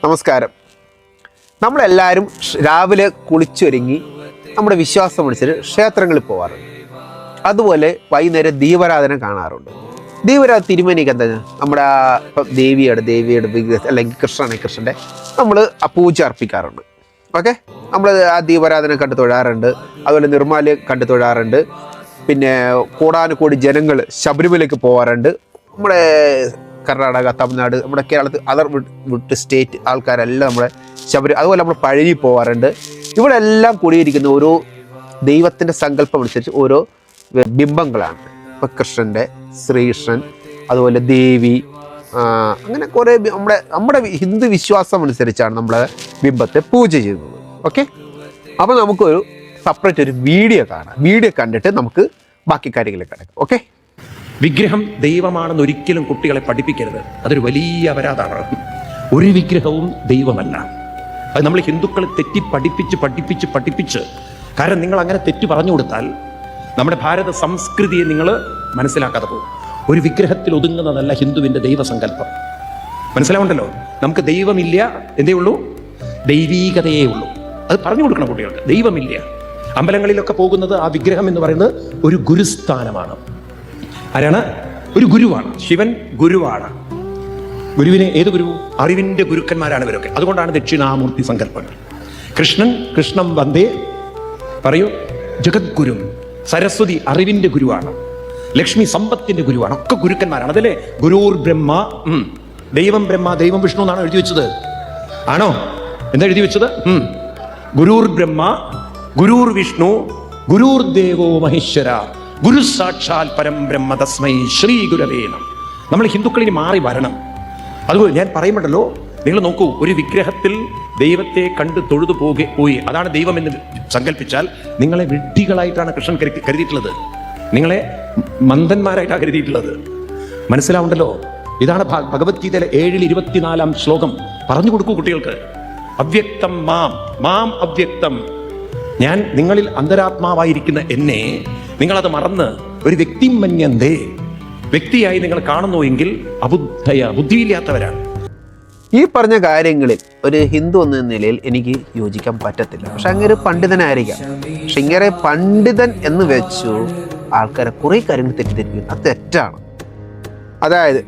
നമസ്കാരം. നമ്മളെല്ലാവരും രാവിലെ കുളിച്ചൊരുങ്ങി നമ്മുടെ വിശ്വാസം അനുസരിച്ച് ക്ഷേത്രങ്ങളിൽ പോകാറുണ്ട്. അതുപോലെ വൈകുന്നേരം ദീപാരാധന കാണാറുണ്ട്. ദീപാരാധന തിരുമേനിക്ക് എന്താ നമ്മുടെ ഇപ്പം ദേവിയുടെ വിഗ്രഹം അല്ലെങ്കിൽ കൃഷ്ണൻ്റെ നമ്മൾ പൂജ അർപ്പിക്കാറുണ്ട്. ഓക്കെ, നമ്മൾ ആ ദീപാരാധന കണ്ടു തൊഴാറുണ്ട്. അതുപോലെ നിർമ്മാല്യം കണ്ടു തൊഴാറുണ്ട്. പിന്നെ കോടാനുകോടി ജനങ്ങൾ ശബരിമലയ്ക്ക് പോകാറുണ്ട്. നമ്മുടെ കർണാടക, തമിഴ്നാട്, നമ്മുടെ കേരളത്തിൽ അതർ വിട്ട് സ്റ്റേറ്റ് ആൾക്കാരെല്ലാം നമ്മുടെ അതുപോലെ നമ്മൾ പഴനി പോകാറുണ്ട്. ഇവിടെ എല്ലാം കൂടിയിരിക്കുന്ന ഓരോ ദൈവത്തിൻ്റെ സങ്കല്പം അനുസരിച്ച് ഓരോ ബിംബങ്ങളാണ്. ഇപ്പം കൃഷ്ണൻ്റെ, ശ്രീകൃഷ്ണൻ, അതുപോലെ ദേവി, അങ്ങനെ കുറേ നമ്മുടെ ഹിന്ദു വിശ്വാസം അനുസരിച്ചാണ് നമ്മളെ ബിംബത്തെ പൂജ ചെയ്യുന്നത്. ഓക്കെ, അപ്പോൾ നമുക്കൊരു സെപ്പറേറ്റ് ഒരു വീഡിയോ കാണാം. വീഡിയോ കണ്ടിട്ട് നമുക്ക് ബാക്കി കാര്യങ്ങളിലേക്ക് കിടക്കാം. ഓക്കെ, വിഗ്രഹം ദൈവമാണെന്ന് ഒരിക്കലും കുട്ടികളെ പഠിപ്പിക്കരുത്. അതൊരു വലിയ അപരാധമാണ്. ഒരു വിഗ്രഹവും ദൈവമല്ല. അത് നമ്മൾ ഹിന്ദുക്കൾ തെറ്റി പഠിപ്പിച്ച് കാരണം നിങ്ങൾ അങ്ങനെ തെറ്റി പറഞ്ഞു കൊടുത്താൽ നമ്മുടെ ഭാരത സംസ്കൃതിയെ നിങ്ങൾ മനസ്സിലാക്കാതെ പോകും. ഒരു വിഗ്രഹത്തിൽ ഒതുങ്ങുന്നതല്ല ഹിന്ദുവിൻ്റെ ദൈവസങ്കല്പം. മനസ്സിലാവുണ്ടല്ലോ. നമുക്ക് ദൈവമില്ല, എന്തേ ഉള്ളൂ? ദൈവീകതയേ ഉള്ളൂ. അത് പറഞ്ഞു കൊടുക്കണം കുട്ടികൾക്ക്. ദൈവമില്ല. അമ്പലങ്ങളിലൊക്കെ പോകുന്നത് ആ വിഗ്രഹം എന്ന് പറയുന്നത് ഒരു ഗുരുസ്ഥാനമാണ്. ആരാണ്? ഒരു ഗുരുവാണ്. ശിവൻ ഗുരുവാണ്. ഗുരുവിനെ ഏത് ഗുരു? അറിവിൻ്റെ ഗുരുക്കന്മാരാണ് ഇവരൊക്കെ. അതുകൊണ്ടാണ് ദക്ഷിണാമൂർത്തി സങ്കല്പങ്ങൾ. കൃഷ്ണം വന്ദേ പറയൂ, ജഗദ്ഗുരു. സരസ്വതി അറിവിൻ്റെ ഗുരുവാണ്. ലക്ഷ്മി സമ്പത്തിൻ്റെ ഗുരുവാണ്. ഒക്കെ ഗുരുക്കന്മാരാണ്. അതല്ലേ ഗുരുർ ബ്രഹ്മ, ദൈവം ബ്രഹ്മ, ദൈവം വിഷ്ണു എന്നാണ് എഴുതി വെച്ചത്. ആണോ? എന്താ എഴുതി വെച്ചത്? ഗുരുർ ബ്രഹ്മ, ഗുരുർ വിഷ്ണു, ഗുരുർ ദേവോ മഹേശ്വര, ഗുരു സാക്ഷാൽ പരം ബ്രഹ്മ തസ്മൈ ശ്രീ ഗുരവേ നമഃ. നമ്മൾ ഹിന്ദുക്കളിന് മാറി വരണം. അതുപോലെ ഞാൻ പറയുമ്പോഴല്ലോ, നിങ്ങൾ നോക്കൂ, ഒരു വിഗ്രഹത്തിൽ ദൈവത്തെ കണ്ട് തൊഴുതു പോയി അതാണ് ദൈവമെന്ന് സങ്കല്പിച്ചാൽ നിങ്ങളെ വിഡ്ഢികളായിട്ടാണ് കൃഷ്ണൻ കരുതിയിട്ടുള്ളത്. നിങ്ങളെ മന്ദന്മാരായിട്ടാണ് കരുതിയിട്ടുള്ളത്. മനസ്സിലാവുണ്ടല്ലോ. ഇതാണ് ഭഗവത്ഗീതയിലെ 7:24 ശ്ലോകം. പറഞ്ഞു കൊടുക്കൂ കുട്ടികൾക്ക്. അവ്യക്തം മാം അവ്യക്തം. ഞാൻ നിങ്ങളിൽ അന്തരാത്മാവായിരിക്കുന്ന എന്നെ നിങ്ങളത് മറന്ന് ഒരു വ്യക്തി മന്യന്തേ, വ്യക്തിയായി നിങ്ങൾ കാണുന്നു എങ്കിൽ ബുദ്ധിയില്ലാത്തവരാണ്. ഈ പറഞ്ഞ കാര്യങ്ങളിൽ ഒരു ഹിന്ദു എന്ന നിലയിൽ എനിക്ക് യോജിക്കാൻ പറ്റത്തില്ല. പക്ഷെ അങ്ങനെ ഒരു പണ്ഡിതനായിരിക്കാം. പക്ഷെ ഇങ്ങനെ പണ്ഡിതൻ എന്ന് വെച്ചു ആൾക്കാരെ കുറേ കാര്യങ്ങൾ തെറ്റിദ്ധരിക്കുന്നു. അത് തെറ്റാണ്. അതായത്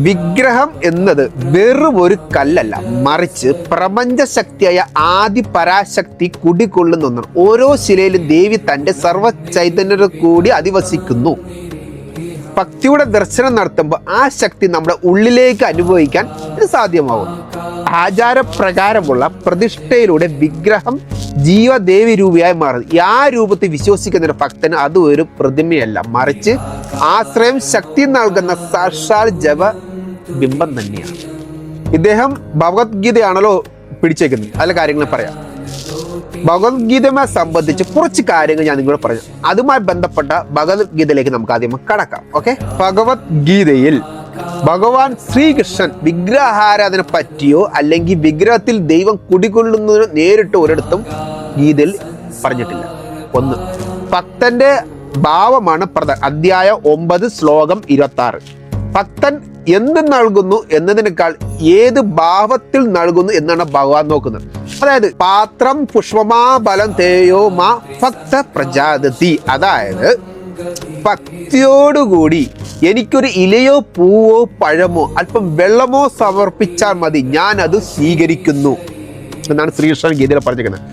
വിഗ്രഹം എന്നത് വെറും ഒരു കല്ലല്ല, മറിച്ച് പ്രപഞ്ചശക്തിയായ ആദി പരാശക്തി കുടികൊള്ളുന്ന ഒന്നാണ്. ഓരോ ശിലയിലും ദേവി തൻ്റെ സർവ്വ ചൈതന്യത്തോടു കൂടി അധിവസിക്കുന്നു. ഭക്തിയുടെ ദർശനം നടത്തുമ്പോൾ ആ ശക്തി നമ്മുടെ ഉള്ളിലേക്ക് അനുഭവിക്കാൻ ഇത് സാധ്യമാവും. ആചാരപ്രകാരമുള്ള പ്രതിഷ്ഠയിലൂടെ വിഗ്രഹം ജീവദേവി രൂപയായി മാറുന്നു. ആ രൂപത്തിൽ വിശ്വസിക്കുന്ന ഒരു ഭക്തന് അത് ഒരു പ്രതിമയല്ല, മറിച്ച് ആശ്രയം ശക്തി നൽകുന്ന സാക്ഷാൽ ജപ ബിംബം തന്നെയാണ്. ഇദ്ദേഹം ഭഗവത്ഗീതയാണല്ലോ പിടിച്ചേക്കുന്നത്. അതിലെ കാര്യങ്ങൾ പറയാം. ഭഗവത്ഗീതയെ സംബന്ധിച്ച് കുറച്ച് കാര്യങ്ങൾ ഞാൻ നിങ്ങളോട് പറഞ്ഞു. അതുമായി ബന്ധപ്പെട്ട ഭഗവത്ഗീതയിലേക്ക് നമുക്ക് ആദ്യം കടക്കാം. ഓക്കെ, ഭഗവത്ഗീതയിൽ ഭഗവാൻ ശ്രീകൃഷ്ണൻ വിഗ്രഹാരാധന പറ്റിയോ അല്ലെങ്കിൽ വിഗ്രഹത്തിൽ ദൈവം കുടികൊള്ളുന്നതിനോ നേരിട്ട് ഒരിടത്തും ഗീതയിൽ പറഞ്ഞിട്ടില്ല. ഒന്ന്, ഭക്തന്റെ ഭാവമാണ് അധ്യായം 9 ശ്ലോകം 26. ഭക്തൻ എന്ത് നൽകുന്നു എന്നതിനേക്കാൾ ഏത് ഭാവത്തിൽ നൽകുന്നു എന്നാണ് ഭഗവാൻ നോക്കുന്നത്. അതായത് പാത്രം പുഷ്പമാ ബലം തേയോ മാ ഭക്ത പ്രജാതി. അതായത് ഭക്തിയോടുകൂടി എനിക്കൊരു ഇലയോ പൂവോ പഴമോ അല്പം വെള്ളമോ സമർപ്പിച്ചാൽ മതി, ഞാൻ അത് സ്വീകരിക്കുന്നു എന്നാണ് ശ്രീകൃഷ്ണൻ ഗീതയിൽ പറഞ്ഞിരിക്കുന്നത്.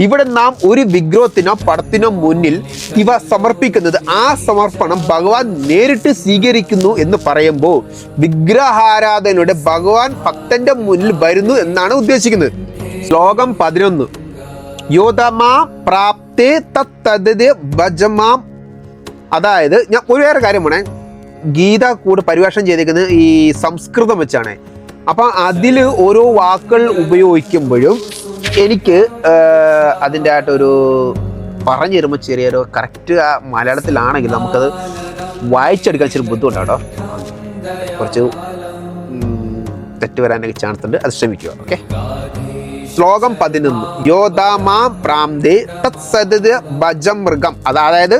ഇവിടെ നാം ഒരു വിഗ്രഹത്തിനോ പടത്തിനോ മുന്നിൽ ഇവ സമർപ്പിക്കുന്നത് ആ സമർപ്പണം ഭഗവാൻ നേരിട്ട് സ്വീകരിക്കുന്നു എന്ന് പറയുമ്പോൾ വിഗ്രഹാരാധനയുടെ ഭഗവാൻ ഭക്തന്റെ മുന്നിൽ വരുന്നു എന്നാണ് ഉദ്ദേശിക്കുന്നത്. ശ്ലോകം 11, യോധമാ പ്രാപ്തേ തത്തദ് ഭജമാം. അതായത് ഞാൻ ഒരു വേറെ കാര്യമാണ്, ഗീത കൂടെ പരിഭാഷണം ചെയ്തിരിക്കുന്നത് ഈ സംസ്കൃതം വെച്ചാണ്. അപ്പം അതിൽ ഓരോ വാക്കുകൾ ഉപയോഗിക്കുമ്പോഴും എനിക്ക് അതിൻ്റെ ആയിട്ടൊരു പറഞ്ഞു തരുമ്പോൾ ചെറിയൊരു കറക്റ്റ് മലയാളത്തിലാണെങ്കിൽ നമുക്കത് വായിച്ചെടുക്കാൻ ചെറിയ ബുദ്ധിമുട്ടാട്ടോ. കുറച്ച് തെറ്റ് വരാനൊക്കെ ചാൻസ് ഉണ്ട്, അത് ശ്രമിക്കുക. ഓക്കെ, ശ്ലോകം 11, യോധാമാം പ്രാന്തേ തത്സദ് ഭജമൃഗം. അതായത്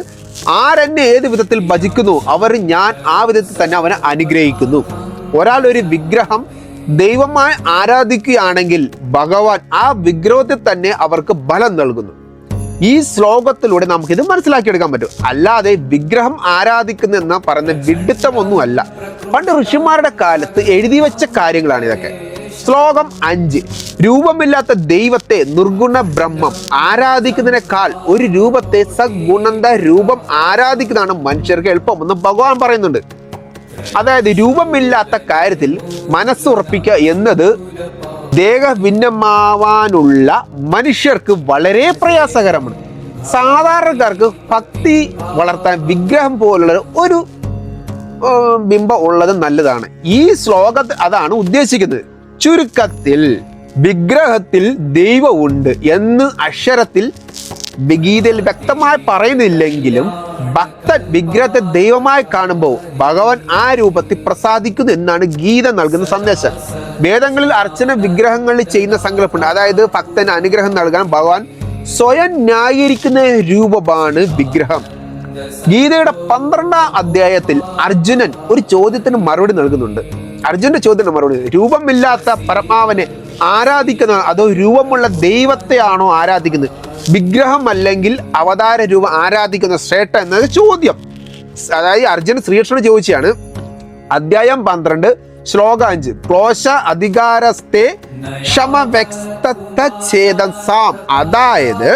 ആരെന്നെ ഏത് വിധത്തിൽ ഭജിക്കുന്നു അവർ ഞാൻ ആ വിധത്തിൽ തന്നെ അവനെ അനുഗ്രഹിക്കുന്നു. ഒരാൾ ഒരു വിഗ്രഹം ദൈവമായി ആരാധിക്കുകയാണെങ്കിൽ ഭഗവാൻ ആ വിഗ്രഹത്തിൽ തന്നെ അവർക്ക് ബലം നൽകുന്നു. ഈ ശ്ലോകത്തിലൂടെ നമുക്കിത് മനസ്സിലാക്കിയെടുക്കാൻ പറ്റും. അല്ലാതെ വിഗ്രഹം ആരാധിക്കുന്ന എന്ന് പറയുന്ന വിഡിത്തമൊന്നുമല്ല. പണ്ട് ഋഷിമാരുടെ കാലത്ത് എഴുതി വെച്ച കാര്യങ്ങളാണ് ഇതൊക്കെ. ശ്ലോകം 5, രൂപമില്ലാത്ത ദൈവത്തെ നിർഗുണ ബ്രഹ്മം ആരാധിക്കുന്നതിനേക്കാൾ ഒരു രൂപത്തെ സഗുണന്ത രൂപം ആരാധിക്കുന്നതാണ് മനുഷ്യർക്ക് എളുപ്പമെന്ന് ഭഗവാൻ പറയുന്നുണ്ട്. അതായത് രൂപമില്ലാത്ത കാര്യത്തിൽ മനസ്സുറപ്പിക്കുക എന്നത് ദേഹഭിന്നമാവാനുള്ള മനുഷ്യർക്ക് വളരെ പ്രയാസകരമാണ്. സാധാരണക്കാർക്ക് ഭക്തി വളർത്താൻ വിഗ്രഹം പോലുള്ള ഒരു ബിംബം ഉള്ളത് നല്ലതാണ്. ഈ ശ്ലോകത്തിൽ അതാണ് ഉദ്ദേശിക്കുന്നത്. ചുരുക്കത്തിൽ വിഗ്രഹത്തിൽ ദൈവമുണ്ട് എന്ന് അക്ഷരത്തിൽ ഗീതയിൽ വ്യക്തമായി പറയുന്നില്ലെങ്കിലും ഭക്തൻ വിഗ്രഹത്തെ ദൈവമായി കാണുമ്പോൾ ഭഗവാൻ ആ രൂപത്തിൽ പ്രസാദിക്കുന്നു എന്നാണ് ഗീത നൽകുന്ന സന്ദേശം. വേദങ്ങളിൽ അർച്ചന വിഗ്രഹങ്ങളിൽ ചെയ്യുന്ന സങ്കല്പമുണ്ട്. അതായത് ഭക്തന് അനുഗ്രഹം നൽകാൻ ഭഗവാൻ സ്വയം ന്യായീകരിക്കുന്ന രൂപമാണ് വിഗ്രഹം. ഗീതയുടെ 12ാം അധ്യായത്തിൽ അർജുനൻ ഒരു ചോദ്യത്തിന് മറുപടി നൽകുന്നുണ്ട്. അർജുനന്റെ ചോദ്യത്തിന് മറുപടി, രൂപമില്ലാത്ത പരമാവനെ ആരാധിക്കുന്ന അതോ രൂപമുള്ള ദൈവത്തെയാണോ ആരാധിക്കുന്നത്, വിഗ്രഹം അല്ലെങ്കിൽ അവതാര രൂപം ആരാധിക്കുന്ന ശ്രേഷ്ഠ എന്നത് ചോദ്യം. അതായത് അർജുനൻ ശ്രീകൃഷ്ണനോട് ചോദിച്ചാണ്. അധ്യായം 12 ശ്ലോകം 5, ക്ലോശ അധികാരസ്ഥേ ക്ഷമവ്യക്തഛേദം സാം. അതായത്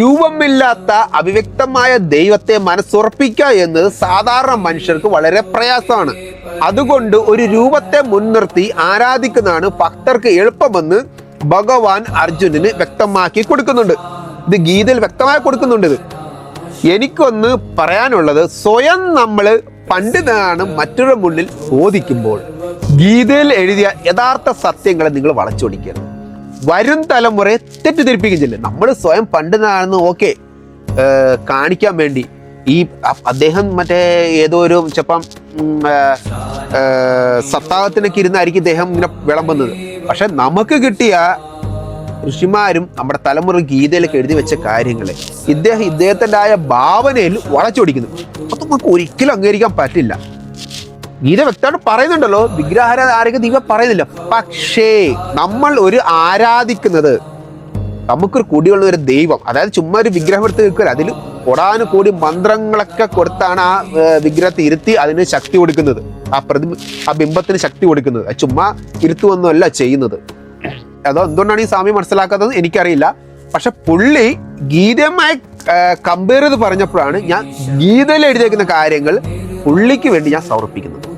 രൂപമില്ലാത്ത അഭിവ്യക്തമായ ദൈവത്തെ മനസ്സുറപ്പിക്കുക എന്നത് സാധാരണ മനുഷ്യർക്ക് വളരെ പ്രയാസമാണ്. അതുകൊണ്ട് ഒരു രൂപത്തെ മുൻനിർത്തി ആരാധിക്കുന്നതാണ് ഭക്തർക്ക് എളുപ്പമെന്ന് ഭഗവാൻ അർജുനന് വ്യക്തമാക്കി കൊടുക്കുന്നുണ്ട്. ഇത് ഗീതയിൽ വ്യക്തമായി കൊടുക്കുന്നുണ്ട്. ഇത് എനിക്കൊന്ന് പറയാനുള്ളത്, സ്വയം നമ്മൾ പണ്ഡിതനാണ് മറ്റൊരു മുന്നിൽ ബോധിക്കുമ്പോൾ ഗീതയിൽ എഴുതിയ യഥാർത്ഥ സത്യങ്ങളെ നിങ്ങൾ വളച്ചൊടിക്കരുത്. വരും തലമുറയെ തെറ്റിദ്ധരിപ്പിക്കുന്നില്ല. നമ്മൾ സ്വയം പണ്ഡിതനാണെന്ന് കാണിക്കാൻ വേണ്ടി ഈ അദ്ദേഹം മറ്റേ ഏതോ ഒരു ചിലപ്പം സത്താഹത്തിനൊക്കെ ഇരുന്നായിരിക്കും ഇദ്ദേഹം ഇങ്ങനെ വിളമ്പുന്നത്. പക്ഷെ നമുക്ക് കിട്ടിയ ഋഷിമാരും നമ്മുടെ തലമുറ ഗീതയിലൊക്കെ എഴുതി വെച്ച കാര്യങ്ങളെ ഇദ്ദേഹത്തിൻ്റെ ആയ ഭാവനയിൽ വളച്ചൊടിക്കുന്നു. അത് നമുക്ക് ഒരിക്കലും അംഗീകരിക്കാൻ പറ്റില്ല. ഗീത വ്യക്തമായിട്ട് പറയുന്നുണ്ടല്ലോ, വിഗ്രഹാരാധിക ദൈവം പറയുന്നില്ല. പക്ഷേ നമ്മൾ ഒരു ആരാധിക്കുന്നത്, നമുക്കൊരു കുടിയുള്ള ഒരു ദൈവം, അതായത് ചുമ്മാ ഒരു വിഗ്രഹം എടുത്ത് നിൽക്കില്ല. അതിൽ കൂടി മന്ത്രങ്ങളൊക്കെ കൊടുത്താണ് ആ വിഗ്രഹത്തെ ഇരുത്തി അതിന് ശക്തി കൊടുക്കുന്നത്, ആ ബിംബത്തിന് ശക്തി കൊടുക്കുന്നത്. ചുമ്മാ ഇരുത്തുവൊന്നുമല്ല ചെയ്യുന്നത്. അതോ എന്തുകൊണ്ടാണ് ഈ സ്വാമി മനസ്സിലാക്കാത്തത് എനിക്കറിയില്ല. പക്ഷെ പുള്ളി ഗീതയുമായി കമ്പയർ ചെയ്ത് പറഞ്ഞപ്പോഴാണ് ഞാൻ ഗീതയിൽ എഴുതിയേക്കുന്ന കാര്യങ്ങൾ പുള്ളിക്ക് വേണ്ടി ഞാൻ സമർപ്പിക്കുന്നത്.